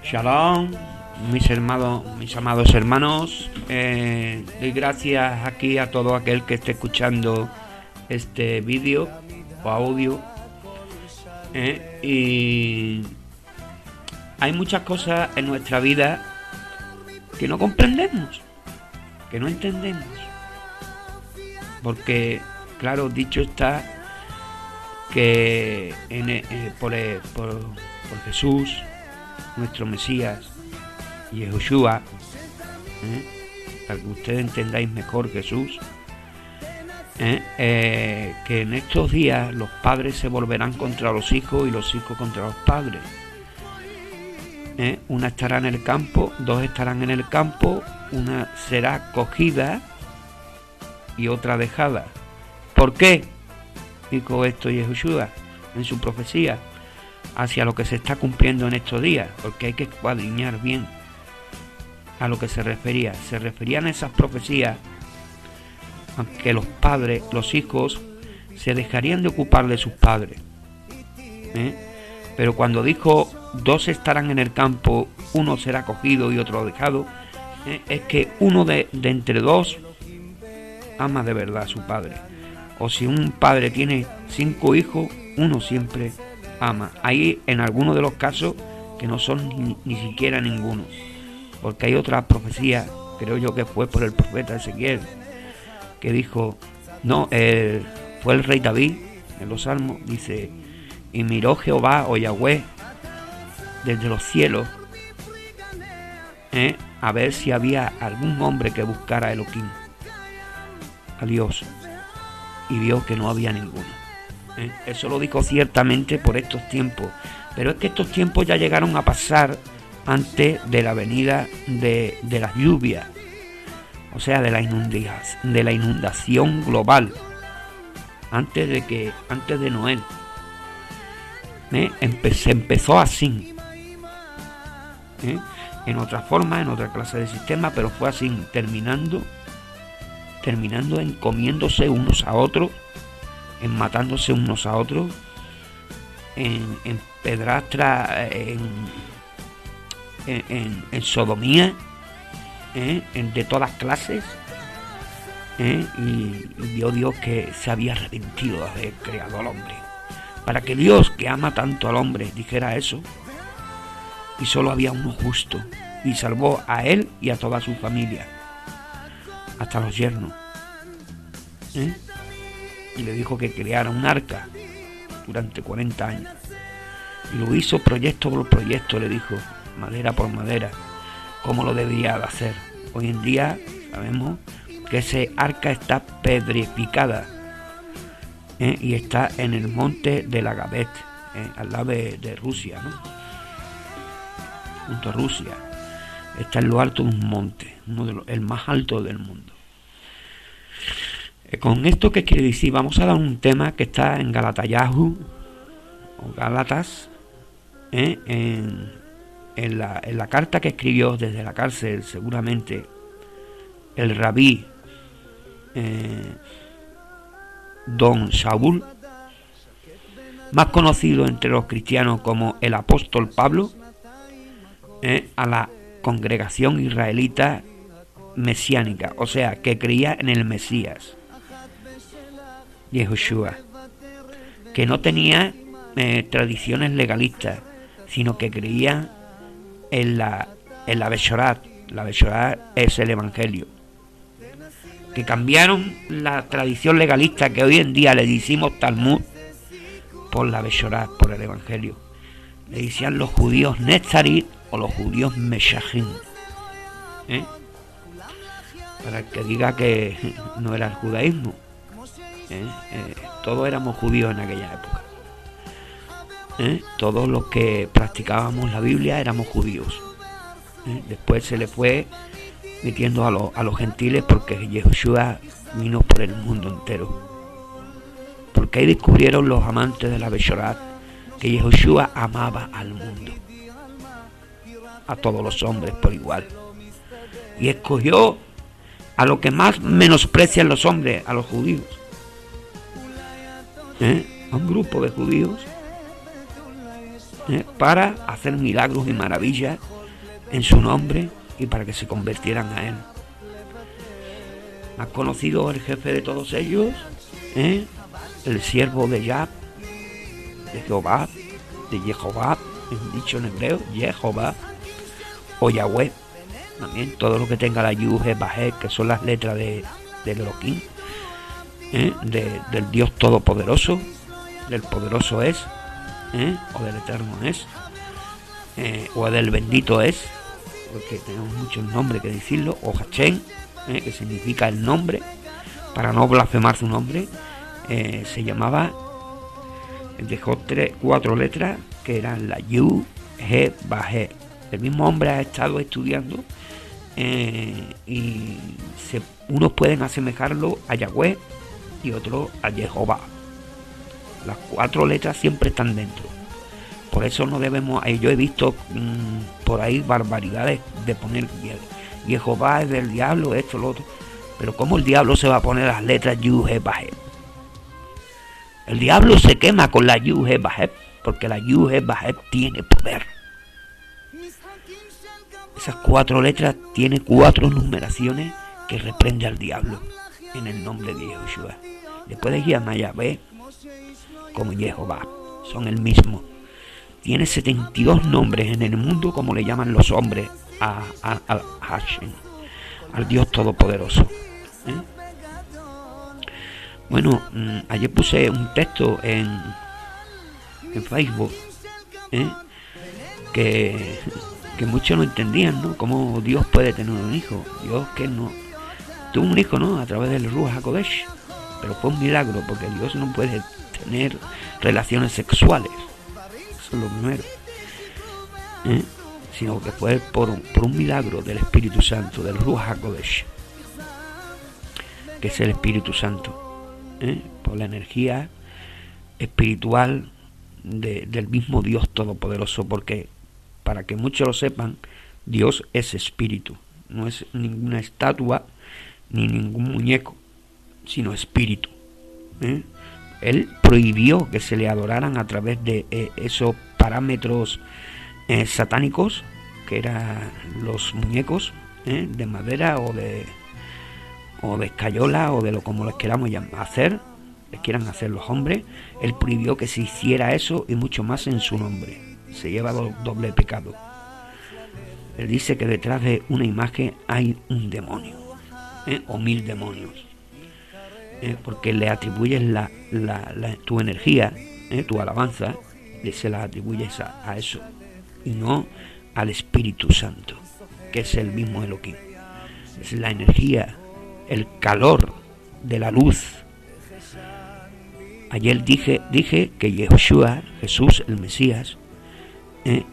Shalom, mis amados hermanos. Doy gracias aquí a todo aquel que esté escuchando este vídeo o audio. Y hay muchas cosas en nuestra vida que no comprendemos, que no entendemos. Porque, claro, dicho está que por Jesús, nuestro Mesías, Yehoshua, para que ustedes entendáis mejor Jesús, que en estos días los padres se volverán contra los hijos y los hijos contra los padres. Una estará en el campo, dos estarán en el campo, una será cogida y otra dejada. ¿Por qué? Dijo esto Yehoshua en su profecía hacia lo que se está cumpliendo en estos días, porque hay que escuadriñar bien a lo que se refería. Se referían a esas profecías a que los padres, los hijos, se dejarían de ocupar de sus padres. Pero cuando dijo dos estarán en el campo, uno será cogido y otro dejado, es que uno de entre dos ama de verdad a su padre. O si un padre tiene 5 hijos, uno siempre ama. Hay en algunos de los casos que no son ni siquiera ninguno, porque hay otra profecía, creo yo que fue por el profeta Ezequiel, que dijo, fue el rey David en los Salmos, dice, y miró Jehová o Yahweh desde los cielos a ver si había algún hombre que buscara a Elohim, a Dios, y vio que no había ninguno. Eso lo dijo ciertamente por estos tiempos, pero es que estos tiempos ya llegaron a pasar antes de la venida de las lluvias, o sea, de la inundación global, antes de Noel. Se empezó así, en otra forma, en otra clase de sistema, pero fue así, terminando en comiéndose unos a otros, en matándose unos a otros, en pedrastra, en sodomía, de todas clases, y vio Dios que se había arrepentido de haber creado al hombre, para que Dios, que ama tanto al hombre, dijera eso, y solo había uno justo, y salvó a él y a toda su familia, hasta los yernos, y le dijo que creara un arca durante 40 años, y lo hizo proyecto por proyecto, le dijo, madera por madera, como lo debía de hacer. Hoy en día sabemos que ese arca está petrificada, y está en el monte de la Gavet, al lado de Rusia, ¿no? Junto a Rusia, está en lo alto de un monte, el más alto del mundo. Con esto, ¿qué quiere decir? Vamos a dar un tema que está en Galatayahu o Gálatas, en la carta que escribió desde la cárcel, seguramente el rabí Don Saúl, más conocido entre los cristianos como el apóstol Pablo, a la congregación israelita mesiánica, o sea, que creía en el Mesías, Yehoshua, que no tenía tradiciones legalistas, sino que creía en la Beshorat. La Beshorat es el Evangelio, que cambiaron la tradición legalista que hoy en día le decimos Talmud por la Beshorat, por el Evangelio. Le decían los judíos Netzarit o los judíos Meshachim, para el que diga que no era el judaísmo. Todos éramos judíos en aquella época. Todos los que practicábamos la Biblia éramos judíos. Después se le fue metiendo a los gentiles, porque Yehoshua vino por el mundo entero. Porque ahí descubrieron los amantes de la Beshorat que Yehoshua amaba al mundo, a todos los hombres por igual, y escogió a lo que más menosprecian los hombres, a los judíos, a un grupo de judíos, para hacer milagros y maravillas en su nombre y para que se convirtieran a él. Más conocido el jefe de todos ellos, el siervo de Yah, de Jehová, de Jehová, dicho en hebreo, Jehová o Yahweh. También todo lo que tenga la Yud, He, Vahet, que son las letras de Elohim, del Dios Todopoderoso, del poderoso es, o del eterno es, o del bendito es, porque tenemos muchos nombres que decirlo, o Hashem, que significa el nombre, para no blasfemar su nombre. Se llamaba, dejó 4 letras que eran la Yud, He, Vahet. El mismo hombre ha estado estudiando y unos pueden asemejarlo a Yahweh y otros a Jehová. Las 4 letras siempre están dentro. Por eso no debemos. Yo he visto por ahí barbaridades de poner Jehová es del diablo, esto, lo otro. Pero ¿cómo el diablo se va a poner las letras Yud, He, Vahet? El diablo se quema con la Yud, He, Vahet, porque la Yud, He, Vahet tiene poder. Esas 4 letras tienen 4 numeraciones que reprende al diablo en el nombre de Yeshua. Le puedes llamar a Yahvé como Jehová, son el mismo. Tiene 72 nombres en el mundo, como le llaman los hombres a Hashem, al Dios Todopoderoso. Bueno, ayer puse un texto en Facebook que muchos no entendían, ¿no? Cómo Dios puede tener un hijo. Dios que no tuvo un hijo, ¿no? A través del Ruach HaKodesh, pero fue un milagro, porque Dios no puede tener relaciones sexuales. Eso es lo primero, sino que fue por un milagro del Espíritu Santo, del Ruach HaKodesh, que es el Espíritu Santo, por la energía espiritual del mismo Dios Todopoderoso, porque para que muchos lo sepan, Dios es espíritu, no es ninguna estatua ni ningún muñeco, sino espíritu. Él prohibió que se le adoraran a través de esos parámetros satánicos, que eran los muñecos de madera o de escayola, o de lo como les queramos hacer, les quieran hacer los hombres. Él prohibió que se hiciera eso y mucho más en su nombre. Se lleva doble pecado. Él dice que detrás de una imagen hay un demonio, o 1000 demonios, porque le atribuyes tu energía, tu alabanza, se la atribuyes a eso y no al Espíritu Santo, que es el mismo Elohim. Es la energía, el calor de la luz. Ayer dije que Yeshua, Jesús, el Mesías,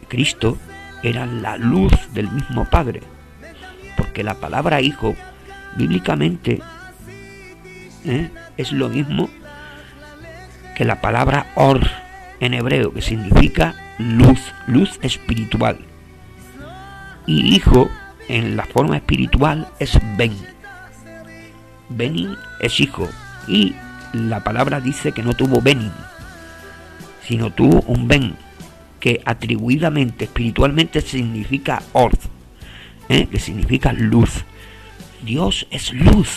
Cristo, era la luz del mismo Padre, porque la palabra hijo bíblicamente es lo mismo que la palabra or en hebreo, que significa luz espiritual, y hijo en la forma espiritual es Benin es hijo, y la palabra dice que no tuvo Benin, sino tuvo un Ben, que atribuidamente, espiritualmente, significa Or, que significa luz. Dios es luz,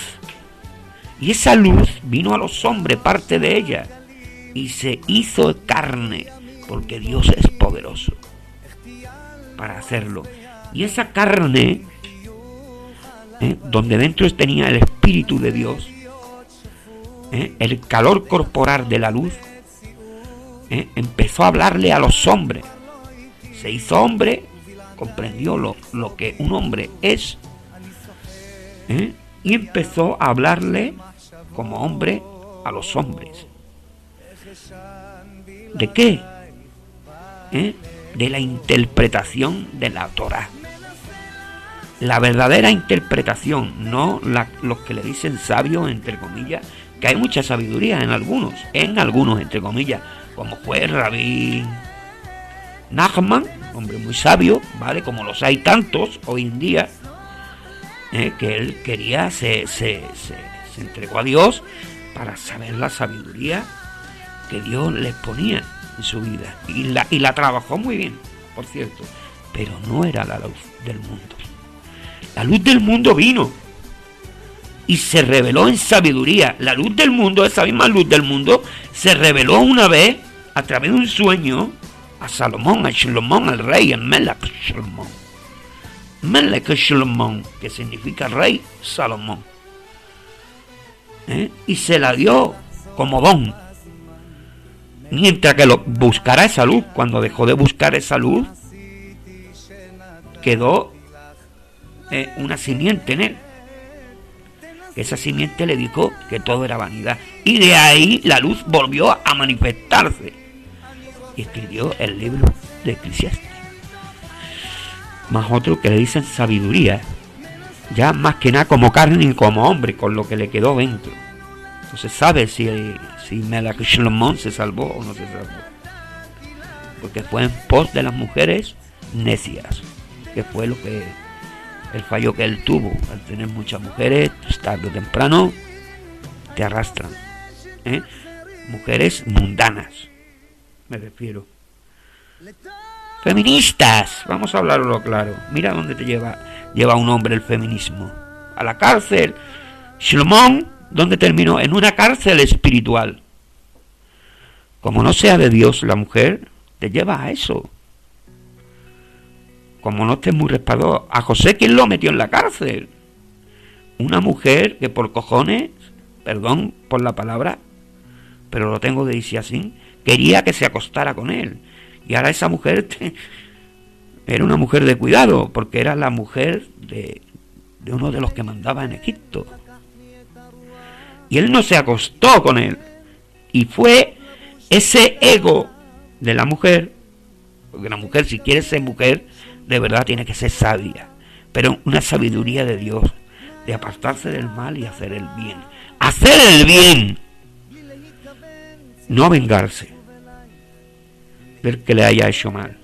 y esa luz vino a los hombres, parte de ella, y se hizo carne, porque Dios es poderoso para hacerlo. Y esa carne, donde dentro tenía el Espíritu de Dios, el calor corporal de la luz, empezó a hablarle a los hombres. Se hizo hombre, comprendió lo que un hombre es, y empezó a hablarle como hombre a los hombres. ¿De qué? De la interpretación de la Torá. La verdadera interpretación, no los que le dicen sabios, entre comillas, que hay mucha sabiduría en algunos, entre comillas, como fue Rabí Nachman, hombre muy sabio, ¿vale? Como los hay tantos hoy en día, que él quería, se entregó a Dios para saber la sabiduría que Dios les ponía en su vida, y la trabajó muy bien, por cierto, pero no era la luz del mundo. La luz del mundo vino y se reveló en sabiduría. La luz del mundo, esa misma luz del mundo, se reveló una vez a través de un sueño a Salomón, a Salomón, al rey, en Melech Salomón. Melech Salomón, que significa rey Salomón. Y se la dio como don. Mientras que buscara esa luz, cuando dejó de buscar esa luz, quedó una simiente en él. Esa simiente le dijo que todo era vanidad. Y de ahí la luz volvió a manifestarse. Y escribió el libro de Eclesiastes. Más otro que le dicen sabiduría. Ya más que nada como carne y como hombre, con lo que le quedó dentro. Entonces sabe si Melech Salomón se salvó o no se salvó. Porque fue en pos de las mujeres necias. Que fue el fallo que él tuvo. Al tener muchas mujeres, tarde o temprano, te arrastran. Mujeres mundanas, me refiero. Feministas, vamos a hablarlo claro. Mira dónde te lleva un hombre el feminismo. A la cárcel. Salomón, ¿dónde terminó? En una cárcel espiritual. Como no sea de Dios la mujer, te lleva a eso. Como no estés muy respaldado. A José, ¿quién lo metió en la cárcel? Una mujer que por cojones, perdón por la palabra, pero lo tengo que decir así, quería que se acostara con él. Y ahora esa mujer era una mujer de cuidado, porque era la mujer de uno de los que mandaba en Egipto. Y él no se acostó con él. Y fue ese ego de la mujer, porque la mujer, si quiere ser mujer, de verdad tiene que ser sabia, pero una sabiduría de Dios, de apartarse del mal y hacer el bien. Hacer el bien, no vengarse del que le haya hecho mal.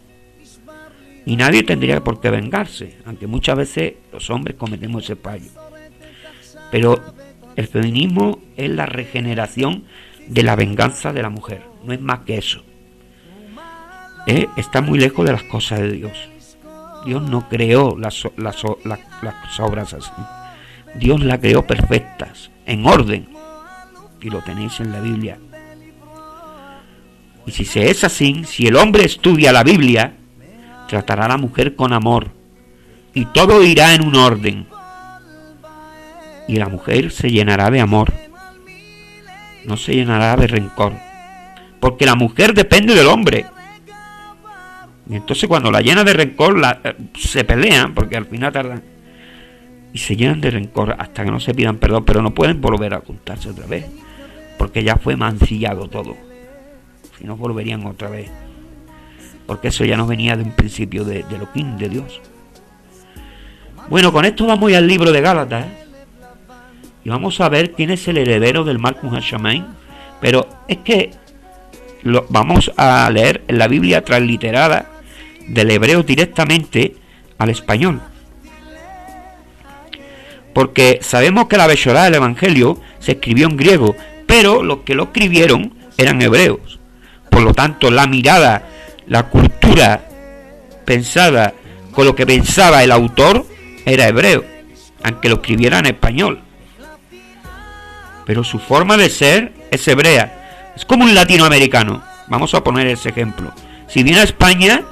Y nadie tendría por qué vengarse, aunque muchas veces los hombres cometemos ese fallo. Pero el feminismo es la regeneración de la venganza de la mujer, no es más que eso. Está muy lejos de las cosas de Dios. Dios no creó las obras así. Dios las creó perfectas, en orden. Y lo tenéis en la Biblia. Y si se es así, si el hombre estudia la Biblia, tratará a la mujer con amor. Y todo irá en un orden. Y la mujer se llenará de amor. No se llenará de rencor. Porque la mujer depende del hombre. Y entonces cuando la llena de rencor se pelean, porque al final tardan, y se llenan de rencor hasta que no se pidan perdón, pero no pueden volver a juntarse otra vez, porque ya fue mancillado todo. Si no, volverían otra vez, porque eso ya no venía de un principio de Elohim, de Dios. Bueno, con esto vamos al libro de Gálatas, y vamos a ver quién es el heredero del Malchut HaShamayim. Pero es que vamos a leer en la Biblia transliterada del hebreo directamente al español, porque sabemos que la Beshorá del Evangelio se escribió en griego, pero los que lo escribieron eran hebreos. Por lo tanto, la mirada, la cultura pensada con lo que pensaba el autor era hebreo, aunque lo escribiera en español. Pero su forma de ser es hebrea. Es como un latinoamericano. Vamos a poner ese ejemplo. Si viene a España,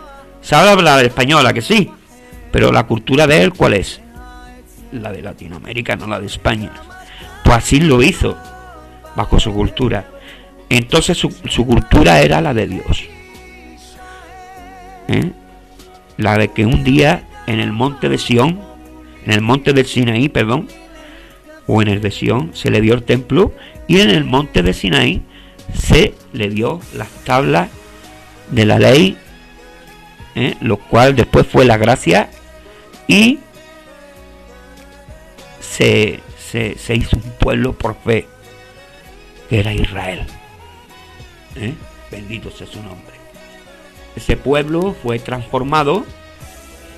sabe hablar español, ¿a que sí? Pero la cultura de él, ¿cuál es? La de Latinoamérica, no la de España. Pues así lo hizo, bajo su cultura. Entonces su cultura era la de Dios. La de que un día en el monte de Sión, en el monte del Sinaí, perdón, o en el de Sión, se le dio el templo, y en el monte de Sinaí se le dio las tablas de la ley, lo cual después fue la gracia, y se hizo un pueblo por fe, que era Israel. Bendito sea su nombre. Ese pueblo fue transformado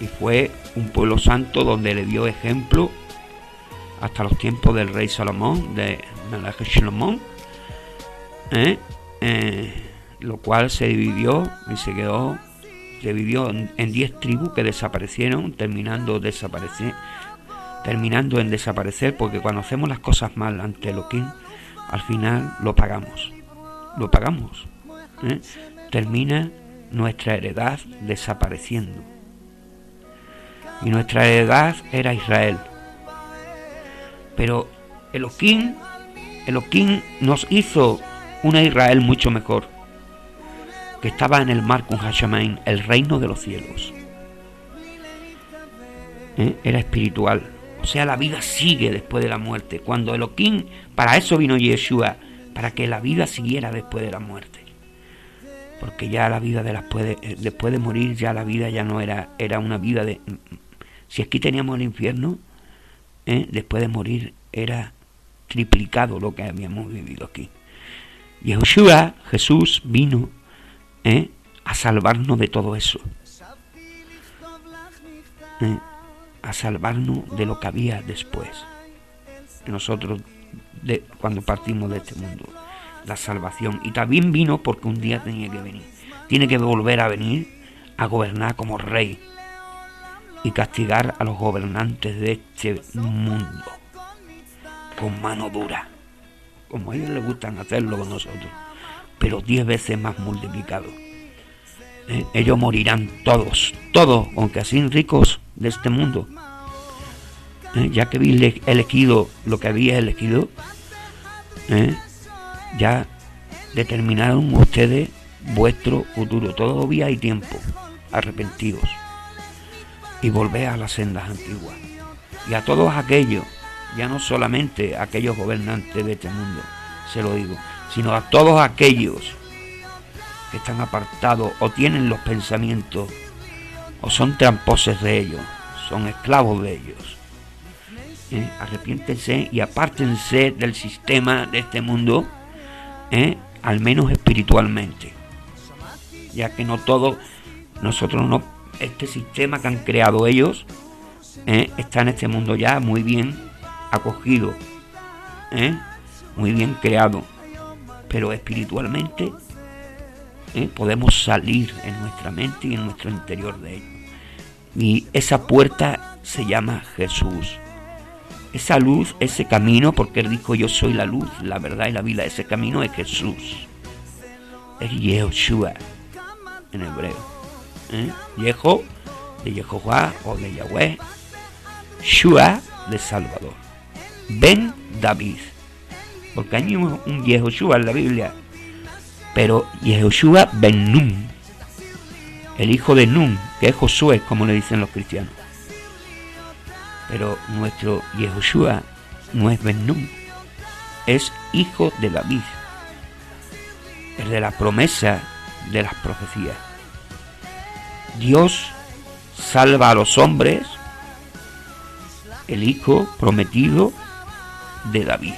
y fue un pueblo santo donde le dio ejemplo hasta los tiempos del rey Salomón, de Melech Salomón, lo cual se dividió y se quedó dividió en 10 tribus que desaparecieron, terminando en desaparecer, porque cuando hacemos las cosas mal ante Elohim, al final lo pagamos. Termina nuestra heredad desapareciendo. Y nuestra heredad era Israel. Pero Elohim nos hizo una Israel mucho mejor, que estaba en el Malkut Hashamayim, el reino de los cielos. Era espiritual. O sea, la vida sigue después de la muerte. Cuando Elohim, para eso vino Yeshua, para que la vida siguiera después de la muerte. Porque ya la vida después de morir, ya la vida ya no era una vida de... Si aquí teníamos el infierno, después de morir era triplicado lo que habíamos vivido aquí. Yeshua, Jesús, vino a salvarnos de todo eso. A salvarnos de lo que había después de nosotros, cuando partimos de este mundo, la salvación. Y también vino porque un día tenía que venir, tiene que volver a venir a gobernar como rey y castigar a los gobernantes de este mundo con mano dura, como a ellos les gustan hacerlo con nosotros, pero 10 veces más multiplicado. Ellos morirán todos, aunque así ricos de este mundo, ya que habéis elegido lo que había elegido, ya determinaron ustedes vuestro futuro. Todavía hay tiempo, arrepentidos y volver a las sendas antiguas. Y a todos aquellos, ya no solamente a aquellos gobernantes de este mundo, se lo digo, sino a todos aquellos que están apartados o tienen los pensamientos o son tramposos de ellos, son esclavos de ellos. Arrepiéntense y apártense del sistema de este mundo, al menos espiritualmente, ya que no todo, nosotros no, este sistema que han creado ellos está en este mundo ya muy bien acogido, muy bien creado, pero espiritualmente podemos salir en nuestra mente y en nuestro interior de ello. Y esa puerta se llama Jesús. Esa luz, ese camino, porque él dijo: yo soy la luz, la verdad y la vida. Ese camino es Jesús. Es Yeshua en hebreo. Yeho de Jehová o de Yahweh. Shua de Salvador. Ben David. Porque hay un Yehoshua en la Biblia. Pero Yehoshua ben Nun, el hijo de Nun, que es Josué, como le dicen los cristianos. Pero nuestro Yehoshua no es ben Nun, es hijo de David, el de la promesa de las profecías. Dios salva a los hombres, el hijo prometido de David.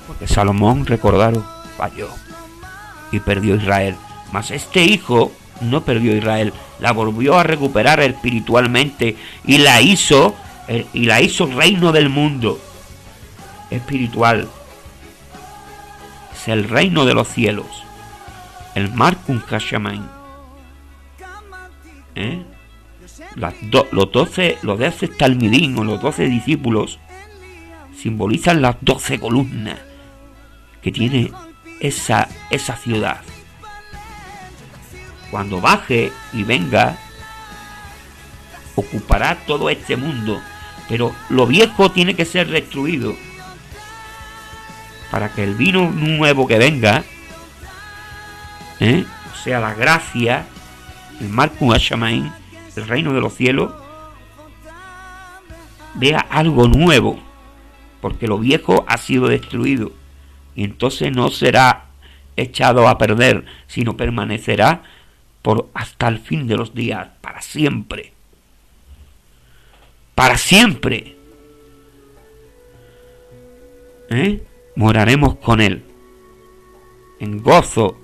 Porque Salomón, recordaros, falló y perdió Israel. Mas este hijo no perdió Israel, la volvió a recuperar espiritualmente y la hizo reino del mundo espiritual. Es el reino de los cielos, el Malkut Hashamayim. Los 12 talmidim o los 12 discípulos simbolizan las 12 columnas que tiene esa ciudad. Cuando baje y venga, ocupará todo este mundo, pero lo viejo tiene que ser destruido para que el vino nuevo que venga, o sea, la gracia, el Malkut Hashamayim, el reino de los cielos, vea algo nuevo, porque lo viejo ha sido destruido y entonces no será echado a perder, sino permanecerá hasta el fin de los días, para siempre. Para siempre. Moraremos con él en gozo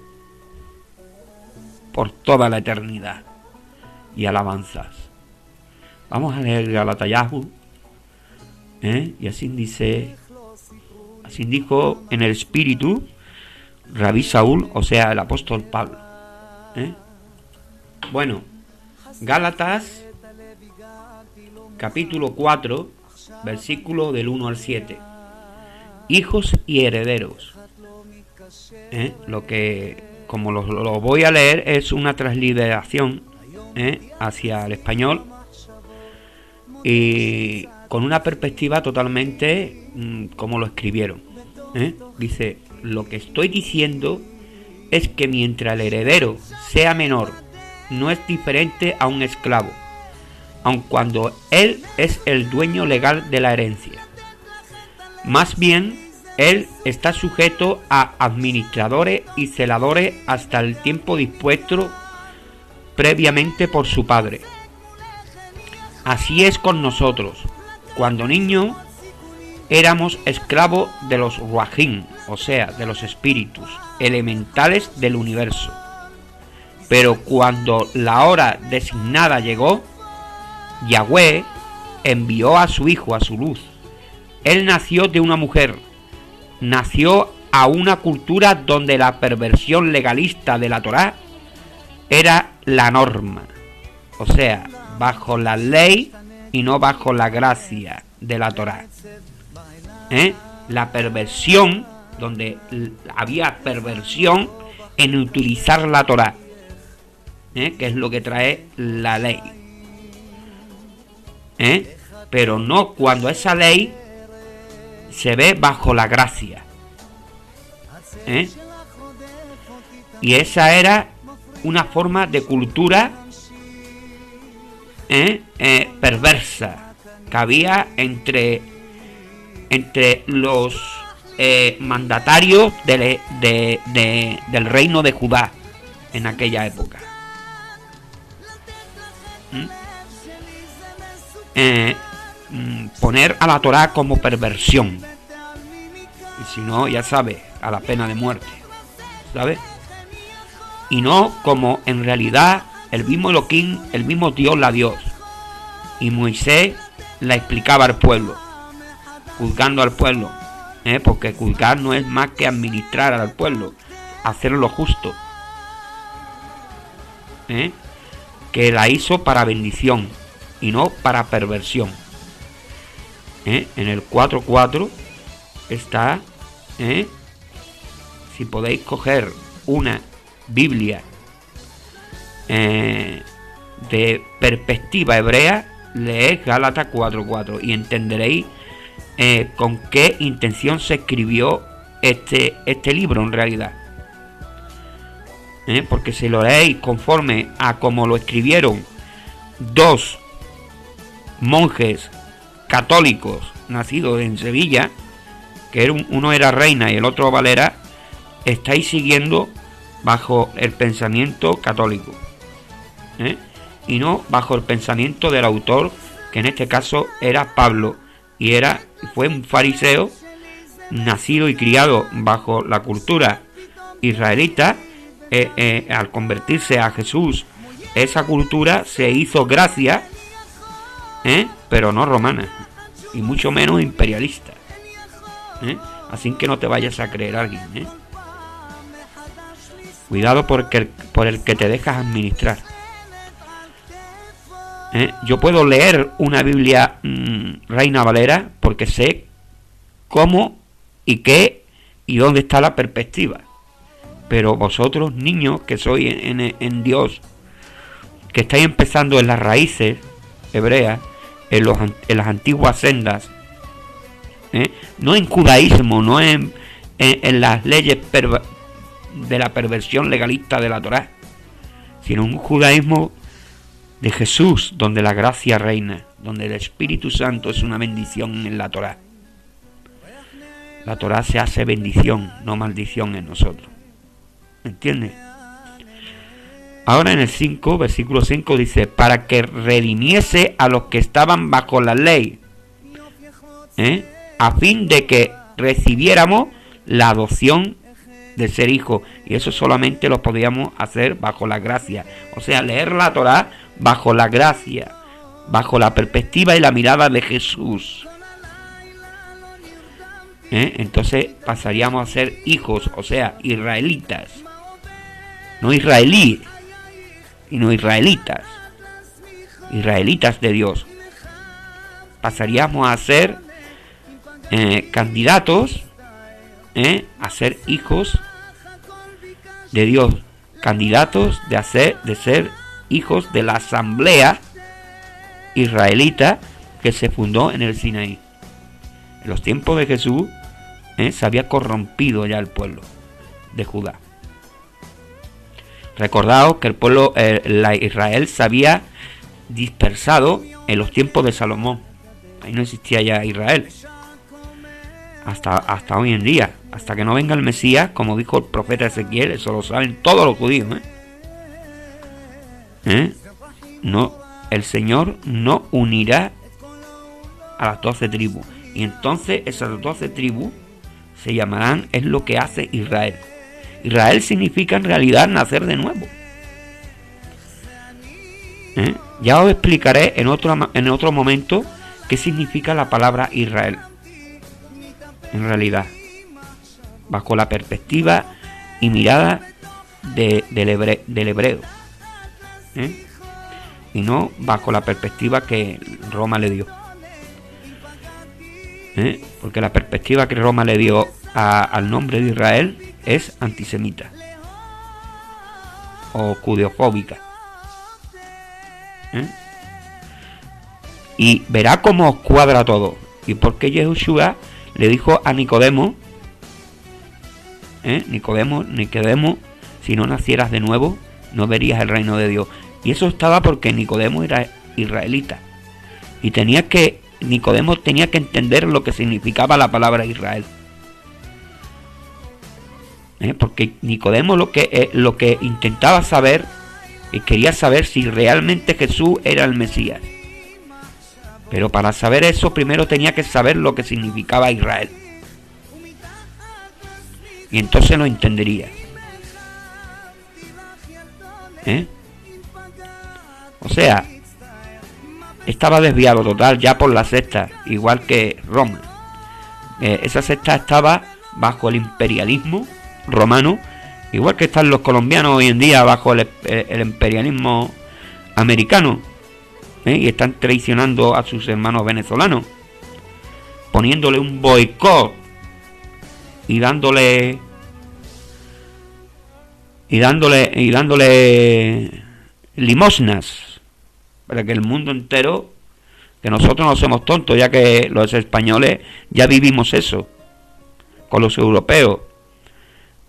por toda la eternidad y alabanzas. Vamos a leer Galatayahu, y así dice, así dijo en el Espíritu Rabí Saúl, o sea, el apóstol Pablo. Bueno, Gálatas, capítulo 4, versículo del 1 al 7. Hijos y herederos. Lo que, como lo voy a leer, es una transliteración hacia el español y con una perspectiva totalmente como lo escribieron. Dice: lo que estoy diciendo es que mientras el heredero sea menor, no es diferente a un esclavo, aun cuando él es el dueño legal de la herencia. Más bien, él está sujeto a administradores y celadores hasta el tiempo dispuesto previamente por su padre. Así es con nosotros. Cuando niños éramos esclavos de los ruajim, o sea, de los espíritus elementales del universo. Pero cuando la hora designada llegó, Yahweh envió a su hijo a su luz. Él nació de una mujer, nació a una cultura donde la perversión legalista de la Torá era la norma, o sea, bajo la ley y no bajo la gracia de la Torá. La perversión, donde había perversión en utilizar la Torá, que es lo que trae la ley, pero no cuando esa ley se ve bajo la gracia, y esa era una forma de cultura perversa que había entre los mandatarios del reino de Judá en aquella época. Poner a la Torá como perversión, y si no, ya sabes, a la pena de muerte, ¿sabes? Y no como en realidad el mismo Elohim, el mismo Dios la Dios, y Moisés la explicaba al pueblo, juzgando al pueblo, porque juzgar no es más que administrar al pueblo, hacer lo justo, que la hizo para bendición y no para perversión. En el 4.4 está, si podéis coger una Biblia de perspectiva hebrea, leed Gálatas 4.4 y entenderéis con qué intención se escribió este libro en realidad. Porque si lo leéis conforme a como lo escribieron dos monjes católicos nacidos en Sevilla, que uno era Reina y el otro Valera, estáis siguiendo bajo el pensamiento católico, y no bajo el pensamiento del autor, que en este caso era Pablo, y fue un fariseo nacido y criado bajo la cultura israelita. Al convertirse a Jesús, esa cultura se hizo gracia, pero no romana, y mucho menos imperialista, así que no te vayas a creer a alguien, cuidado por el que te dejas administrar. Yo puedo leer una Biblia Reina Valera porque sé cómo y qué y dónde está la perspectiva. Pero vosotros, niños que sois en Dios, que estáis empezando en las raíces hebreas, en las antiguas sendas, no en judaísmo, no en las leyes de la perversión legalista de la Torá, sino un judaísmo de Jesús, donde la gracia reina, donde el Espíritu Santo es una bendición en la Torá. La Torá se hace bendición, no maldición en nosotros. ¿Entiendes? Ahora en el 5, versículo 5 dice: para que redimiese a los que estaban bajo la ley, a fin de que recibiéramos la adopción de ser hijo. Y eso solamente lo podíamos hacer bajo la gracia, o sea, leer la Torá bajo la gracia, bajo la perspectiva y la mirada de Jesús. Entonces pasaríamos a ser hijos, o sea, israelitas. No israelíes, sino israelitas. Israelitas de Dios. Pasaríamos a ser candidatos a ser hijos de Dios. Candidatos de ser hijos de la asamblea israelita que se fundó en el Sinaí. En los tiempos de Jesús se había corrompido ya el pueblo de Judá. Recordaos que el pueblo, Israel, se había dispersado en los tiempos de Salomón. Ahí no existía ya Israel. Hasta hoy en día. Hasta que no venga el Mesías, como dijo el profeta Ezequiel, eso lo saben todos los judíos. No, el Señor no unirá a las 12 tribus. Y entonces esas 12 tribus se llamarán, es lo que hace Israel. Israel significa en realidad nacer de nuevo. Ya os explicaré en otro momento qué significa la palabra Israel. En realidad, bajo la perspectiva y mirada del hebreo. Y no bajo la perspectiva que Roma le dio. Porque la perspectiva que Roma le dio al nombre de Israel es antisemita o judeofóbica. Y verá cómo os cuadra todo. Y por qué Yeshua le dijo a Nicodemo, Nicodemo, si no nacieras de nuevo, no verías el reino de Dios. Y eso estaba porque Nicodemo era israelita. Y Nicodemo tenía que entender lo que significaba la palabra Israel. Porque Nicodemo lo que intentaba saber, y quería saber si realmente Jesús era el Mesías. Pero para saber eso, primero tenía que saber lo que significaba Israel. Y entonces lo entendería. O sea, estaba desviado total ya por la secta, igual que Roma. Esa secta estaba bajo el imperialismo romano, igual que están los colombianos hoy en día bajo el imperialismo americano. Y están traicionando a sus hermanos venezolanos, poniéndole un boicot y dándole limosnas para que el mundo entero, que nosotros no somos tontos, ya que los españoles ya vivimos eso con los europeos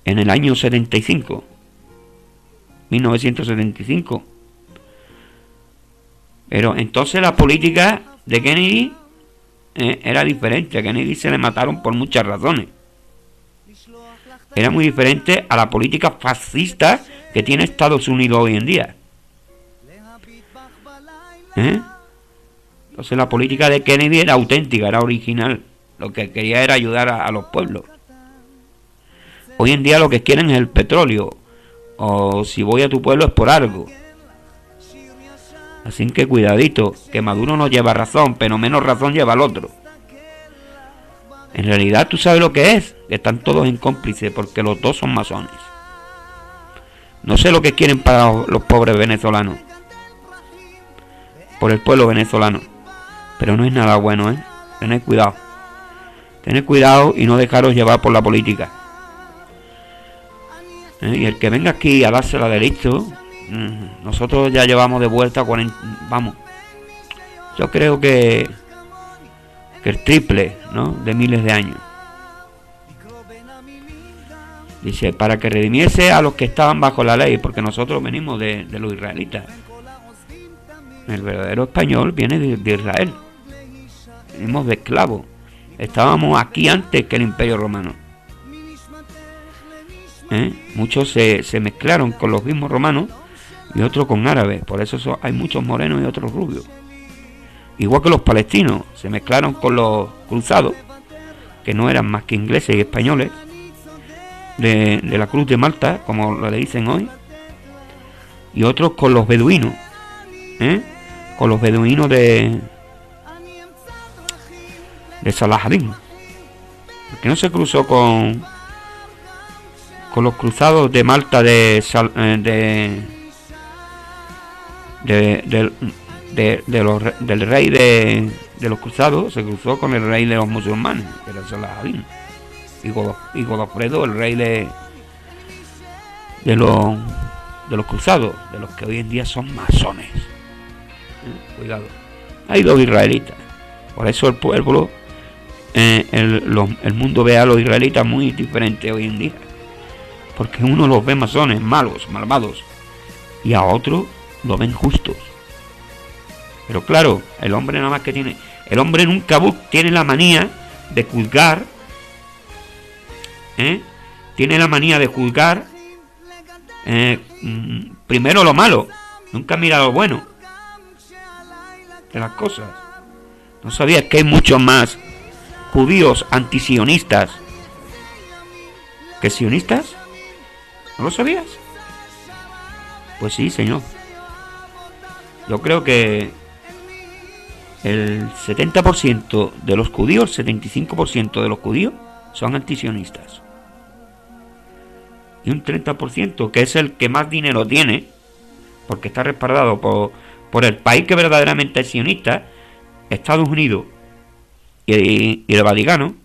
en el año 1975. Pero entonces la política de Kennedy era diferente. A Kennedy se le mataron por muchas razones. Era muy diferente a la política fascista que tiene Estados Unidos hoy en día. Entonces la política de Kennedy era auténtica, era original. Lo que quería era ayudar a los pueblos. Hoy en día lo que quieren es el petróleo. O si voy a tu pueblo es por algo. Así que cuidadito, que Maduro no lleva razón, pero menos razón lleva el otro. En realidad tú sabes lo que es, que están todos en cómplice, porque los dos son masones. No sé lo que quieren para los pobres venezolanos, por el pueblo venezolano, pero no es nada bueno, Tened cuidado y no dejaros llevar por la política. Y el que venga aquí a dársela de listo, nosotros ya llevamos de vuelta 40, vamos, yo creo que el triple, ¿no?, de miles de años. Dice, para que redimiese a los que estaban bajo la ley, porque nosotros venimos de los israelitas. El verdadero español viene de Israel. Venimos de esclavos. Estábamos aquí antes que el Imperio Romano. Muchos se mezclaron con los mismos romanos y otros con árabes. Por eso hay muchos morenos y otros rubios. Igual que los palestinos se mezclaron con los cruzados, que no eran más que ingleses y españoles, de la Cruz de Malta, como lo le dicen hoy, y otros con los beduinos, con los beduinos de Salahadín. ¿Por qué no se cruzó con los cruzados de Malta del rey de los cruzados? Se cruzó con el rey de los musulmanes, que era Saladín, y Godofredo, el rey de los cruzados, de los que hoy en día son masones. Cuidado, hay dos israelitas. Por eso el pueblo, el mundo ve a los israelitas muy diferente hoy en día, porque uno los ve masones, malos, malvados, y a otro lo ven justos. Pero claro, el hombre nada más que tiene, el hombre nunca tiene la manía de juzgar, tiene la manía de juzgar primero lo malo, nunca mira lo bueno de las cosas. ¿No sabías que hay muchos más judíos antisionistas que sionistas? ¿No lo sabías? Pues sí, señor. Yo creo que el 70% de los judíos, el 75% de los judíos son antisionistas. Y un 30%, que es el que más dinero tiene, porque está respaldado por el país que verdaderamente es sionista, Estados Unidos y el Vaticano,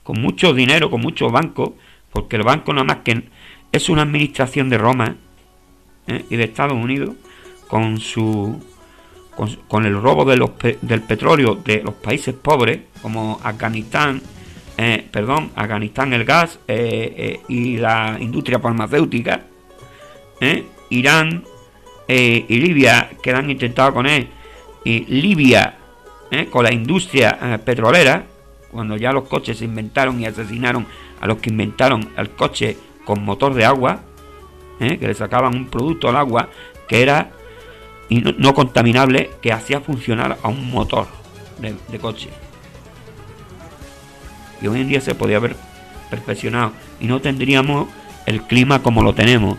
con mucho dinero, con muchos bancos, porque el banco nada más que es una administración de Roma y de Estados Unidos, con el robo del petróleo de los países pobres, como Afganistán, el gas y la industria farmacéutica, Irán y Libia, que han intentado con él, y Libia con la industria petrolera, cuando ya los coches se inventaron y asesinaron a los que inventaron el coche con motor de agua, que le sacaban un producto al agua que era no contaminable, que hacía funcionar a un motor de coche. Y hoy en día se podía haber perfeccionado y no tendríamos el clima como lo tenemos,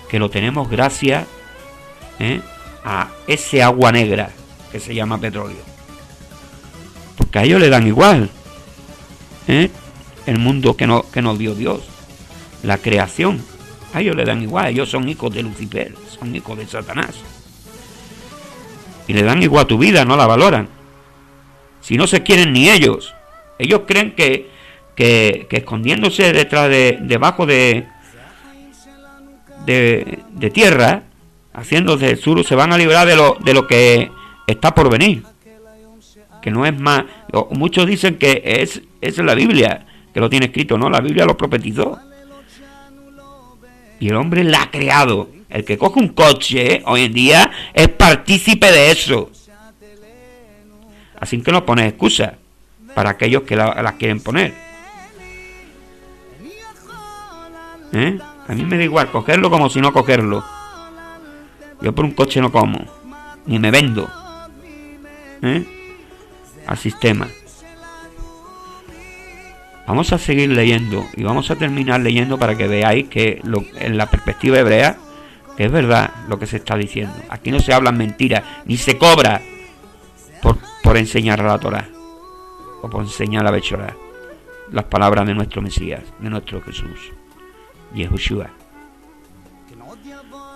que lo tenemos gracias a ese agua negra que se llama petróleo, porque a ellos le dan igual el mundo que nos dio Dios, la creación. A ellos le dan igual, ellos son hijos de Lucifer, son hijos de Satanás, y le dan igual tu vida, no la valoran. Si no se quieren ni ellos creen que escondiéndose debajo de tierra, haciéndose sur, se van a librar de lo que está por venir, que no es más. Muchos dicen que es la Biblia que lo tiene escrito. No, la Biblia lo profetizó y el hombre la ha creado. El que coge un coche hoy en día es partícipe de eso, así que no pones excusas para aquellos que las quieren poner. A mí me da igual cogerlo como si no cogerlo. Yo por un coche no como, ni me vendo al sistema. Vamos a seguir leyendo y vamos a terminar leyendo para que veáis que en la perspectiva hebrea, que es verdad lo que se está diciendo. Aquí no se hablan mentiras, ni se cobra por enseñar la Torá o por enseñar la Bechorá, las palabras de nuestro Mesías, de nuestro Jesús, Yehoshua.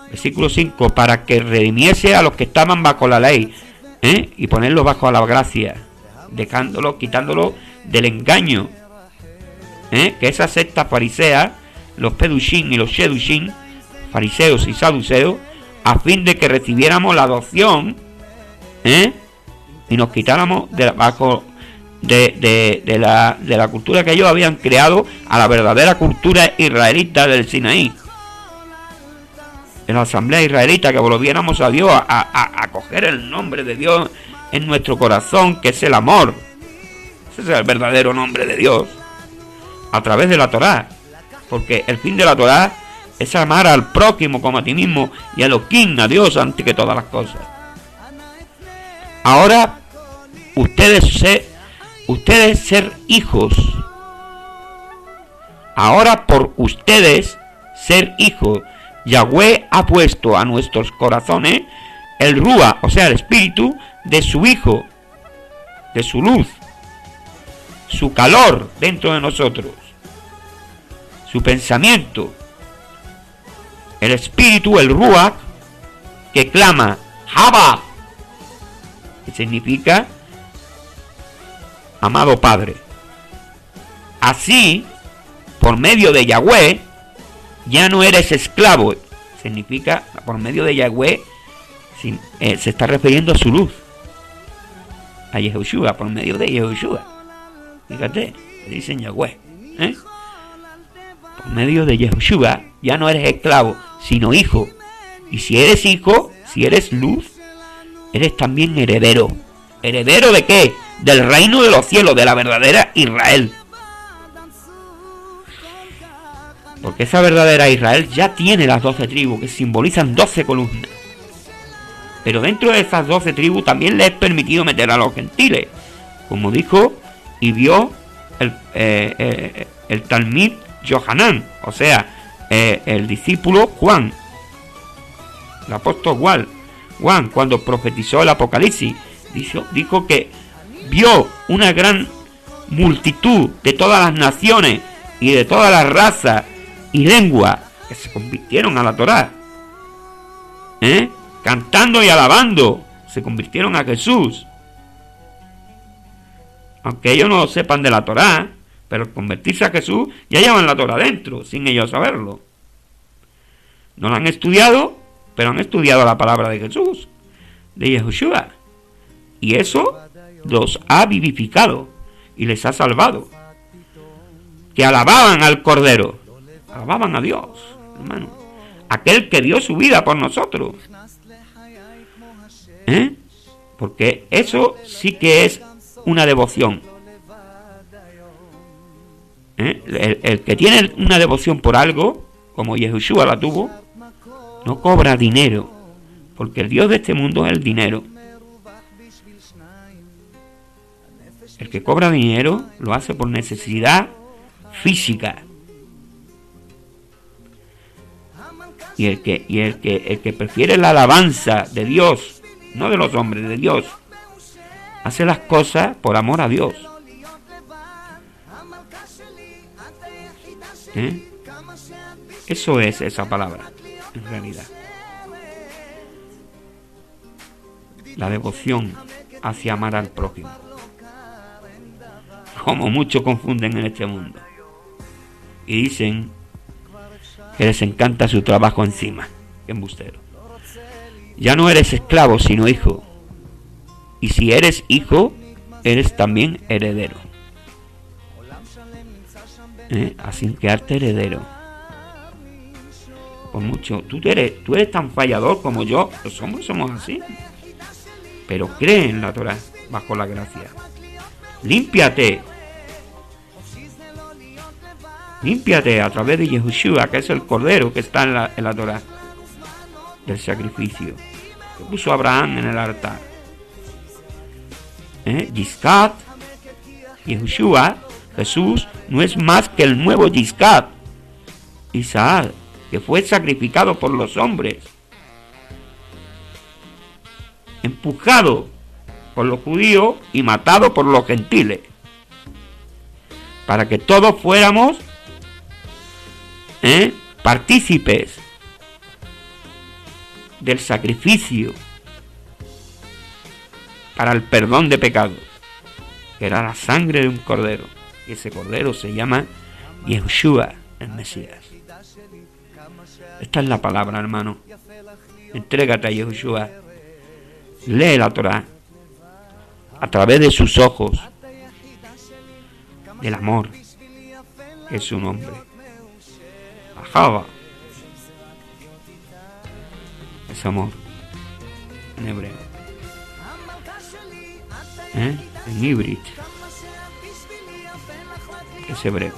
Versículo 5: para que redimiese a los que estaban bajo la ley, y ponerlos bajo la gracia, quitándolo del engaño, que esa secta farisea, los pedushim y los shedushim, fariseos y saduceos, a fin de que recibiéramos la adopción, y nos quitáramos debajo de la cultura que ellos habían creado a la verdadera cultura israelita del Sinaí, en la asamblea israelita, que volviéramos a Dios, a coger el nombre de Dios en nuestro corazón, que es el amor. Ese es el verdadero nombre de Dios, a través de la Torá, porque el fin de la Torá es amar al prójimo como a ti mismo, y a Elohim, a Dios, antes que todas las cosas. Ahora ustedes ser hijos. Ahora por ustedes ser hijos, Yahweh ha puesto a nuestros corazones el Rúa, o sea, el espíritu de su Hijo, de su luz, su calor dentro de nosotros, su pensamiento, el espíritu, el ruach, que clama Abba, que significa amado Padre. Así, por medio de Yahweh, ya no eres esclavo. Significa, por medio de Yahweh, se está refiriendo a su luz, a Yehoshua, por medio de Yehoshua. Fíjate, dicen Yahweh, por medio de Yehoshua ya no eres esclavo, sino hijo. Y si eres hijo, si eres luz, eres también heredero. ¿Heredero de qué? Del reino de los cielos, de la verdadera Israel. Porque esa verdadera Israel ya tiene las 12 tribus, que simbolizan 12 columnas. Pero dentro de esas 12 tribus también le es permitido meter a los gentiles, como dijo y vio el Talmid Yohanan, o sea, el discípulo Juan, el apóstol Juan, cuando profetizó el Apocalipsis, dijo que vio una gran multitud de todas las naciones y de todas las razas y lenguas que se convirtieron a la Torá, cantando y alabando, se convirtieron a Jesús. Aunque ellos no sepan de la Torá, pero al convertirse a Jesús ya llevan la Torá dentro, sin ellos saberlo. No la han estudiado, pero han estudiado la palabra de Jesús, de Yehoshua. Y eso los ha vivificado y les ha salvado. Que alababan al Cordero, alababan a Dios, hermano, aquel que dio su vida por nosotros. Porque eso sí que es una devoción. El que tiene una devoción por algo, como Yehoshua la tuvo, no cobra dinero, porque el Dios de este mundo es el dinero. El que cobra dinero lo hace por necesidad física. Y el que prefiere la alabanza de Dios, no de los hombres, de Dios, hace las cosas por amor a Dios. Eso es esa palabra, en realidad. La devoción hacia amar al prójimo. Como muchos confunden en este mundo. Y dicen que les encanta su trabajo encima. Qué embustero. Ya no eres esclavo, sino hijo. Y si eres hijo, eres también heredero. Así que arte heredero. Por mucho, tú eres tan fallador como yo. Los hombres somos así. Pero cree en la Torá, bajo la gracia. Límpiate a través de Yehoshua, que es el Cordero que está en la Torá del sacrificio que puso Abraham en el altar. Yiscat, Yehoshua, Jesús, no es más que el nuevo Yiscat, Isaac, que fue sacrificado por los hombres, empujado por los judíos y matado por los gentiles, para que todos fuéramos partícipes del sacrificio para el perdón de pecados, que era la sangre de un cordero, y ese cordero se llama Yehoshua, el Mesías. Esta es la palabra, hermano. Entrégate a Yehoshua, lee la Torá a través de sus ojos, del amor, que es su nombre, Ahava, es amor en hebreo, en híbrido, es hebreo.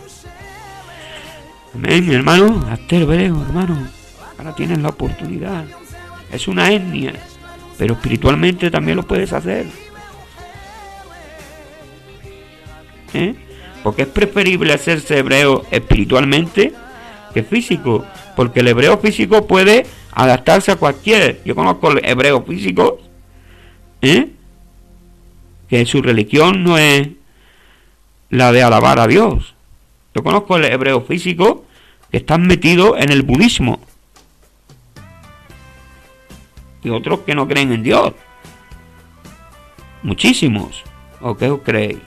Amén, hermano, hazte hebreo, hermano. Ahora tienes la oportunidad. Es una etnia, pero espiritualmente también lo puedes hacer. Porque es preferible hacerse hebreo espiritualmente que físico, porque el hebreo físico puede adaptarse a cualquier. Yo conozco hebreos físicos que su religión no es la de alabar a Dios. Yo conozco el hebreo físico que están metidos en el budismo. Y otros que no creen en Dios. Muchísimos. ¿O qué os creéis?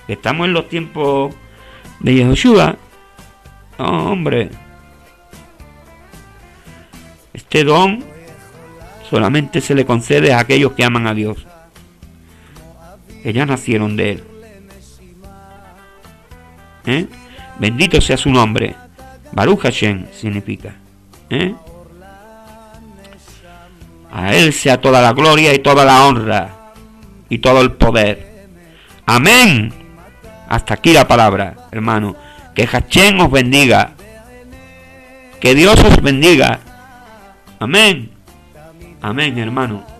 ¿Estamos en los tiempos de Yahushua? No, hombre. Este don solamente se le concede a aquellos que aman a Dios, que ya nacieron de Él. Bendito sea su nombre. Baruch Hashem significa. A Él sea toda la gloria y toda la honra y todo el poder. Amén. Hasta aquí la palabra, hermano. Que Hashem os bendiga. Que Dios os bendiga. Amén. Amén, hermano.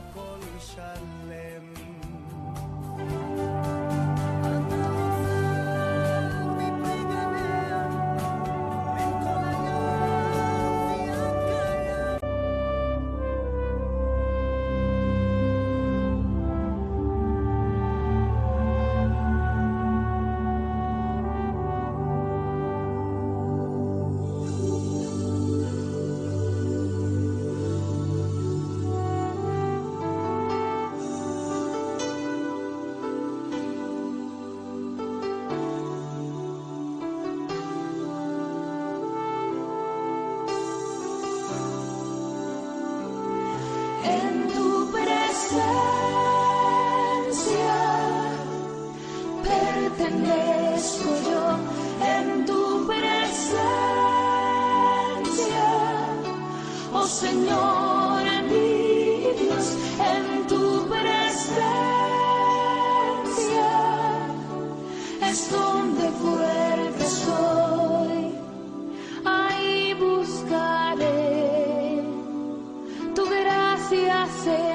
Ahí buscaré tu gracia.